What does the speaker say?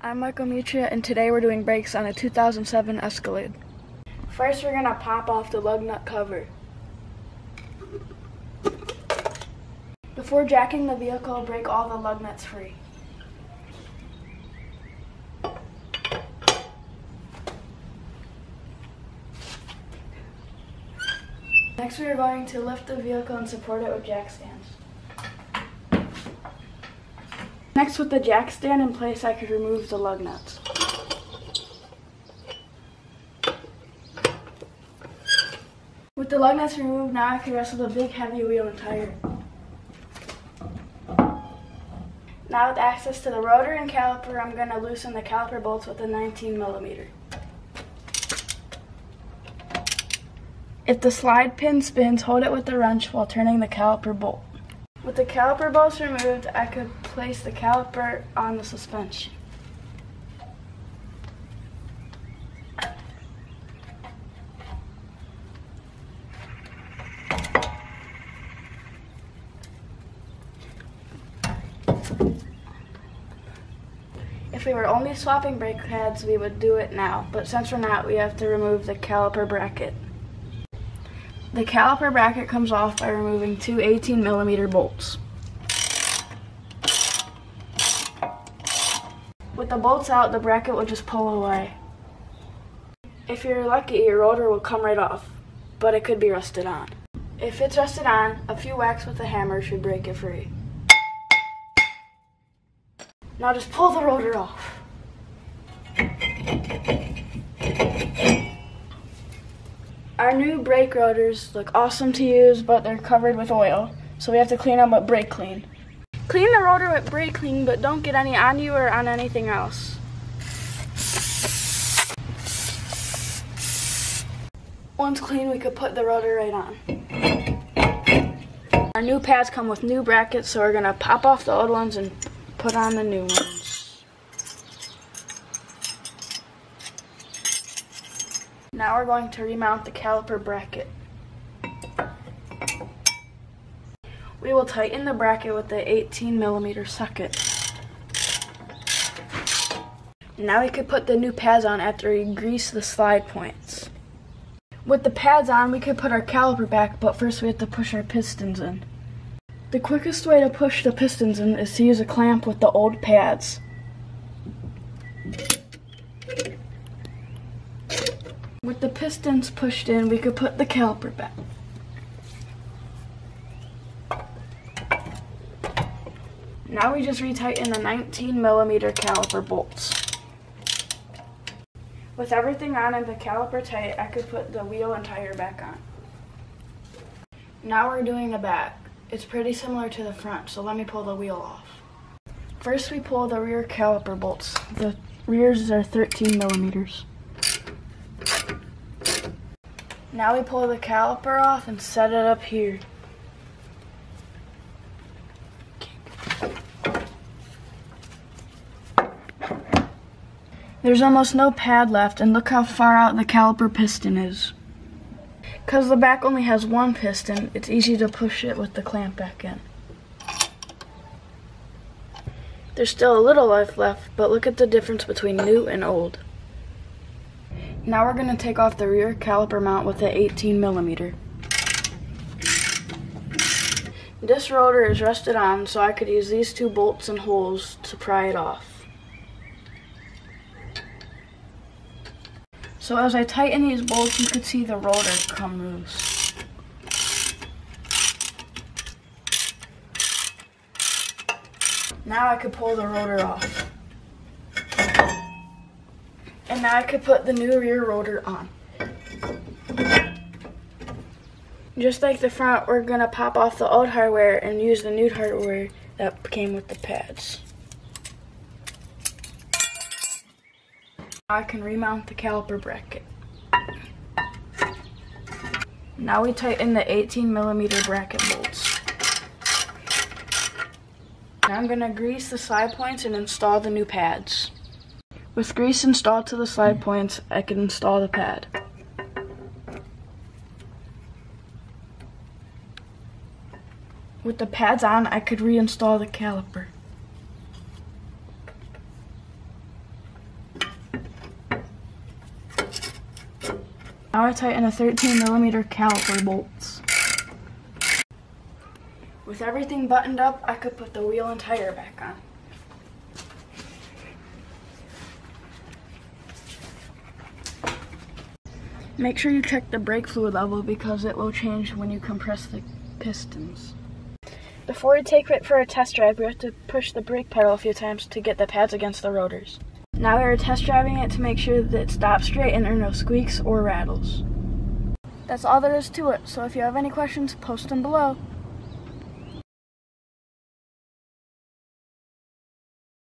I'm Michael Muccia, and today we're doing brakes on a 2007 Escalade. First, we're going to pop off the lug nut cover. Before jacking the vehicle, break all the lug nuts free. Next, we are going to lift the vehicle and support it with jack stands. Next, with the jack stand in place, I could remove the lug nuts. With the lug nuts removed, now I can wrestle the big heavy wheel and tire. Now with access to the rotor and caliper, I'm going to loosen the caliper bolts with a 19mm. If the slide pin spins, hold it with the wrench while turning the caliper bolt. With the caliper bolts removed, I could place the caliper on the suspension. If we were only swapping brake pads, we would do it now, but since we're not, we have to remove the caliper bracket. The caliper bracket comes off by removing two 18mm bolts. With the bolts out, the bracket will just pull away. If you're lucky, your rotor will come right off, but it could be rusted on. If it's rusted on, a few whacks with a hammer should break it free. Now just pull the rotor off. Our new brake rotors look awesome to use, but they're covered with oil, so we have to clean them with brake clean. Clean the rotor with brake clean, but don't get any on you or on anything else. Once clean, we could put the rotor right on. Our new pads come with new brackets, so we're going to pop off the old ones and put on the new ones. Now we're going to remount the caliper bracket. We will tighten the bracket with the 18mm socket. Now we could put the new pads on after we grease the slide points. With the pads on, we could put our caliper back, but first we have to push our pistons in. The quickest way to push the pistons in is to use a clamp with the old pads. With the pistons pushed in, we could put the caliper back. Now we just retighten the 19mm caliper bolts. With everything on and the caliper tight, I could put the wheel and tire back on. Now we're doing the back. It's pretty similar to the front, so let me pull the wheel off. First we pull the rear caliper bolts. The rears are 13mm. Now we pull the caliper off and set it up here. There's almost no pad left, and look how far out the caliper piston is. Because the back only has one piston, it's easy to push it with the clamp back in. There's still a little life left, but look at the difference between new and old. Now we're going to take off the rear caliper mount with the 18mm. This rotor is rusted on, so I could use these two bolts and holes to pry it off. So as I tighten these bolts, you could see the rotor come loose. Now I could pull the rotor off. And now I could put the new rear rotor on. Just like the front, we're going to pop off the old hardware and use the new hardware that came with the pads. I can remount the caliper bracket. Now we tighten the 18mm bracket bolts. Now I'm going to grease the slide points and install the new pads. With grease installed to the slide points, I can install the pad. With the pads on, I could reinstall the caliper. Now I tighten a 13mm caliper bolts. With everything buttoned up, I could put the wheel and tire back on. Make sure you check the brake fluid level because it will change when you compress the pistons. Before we take it for a test drive, we have to push the brake pedal a few times to get the pads against the rotors. Now we are test driving it to make sure that it stops straight and there are no squeaks or rattles. That's all there is to it, so if you have any questions, post them below.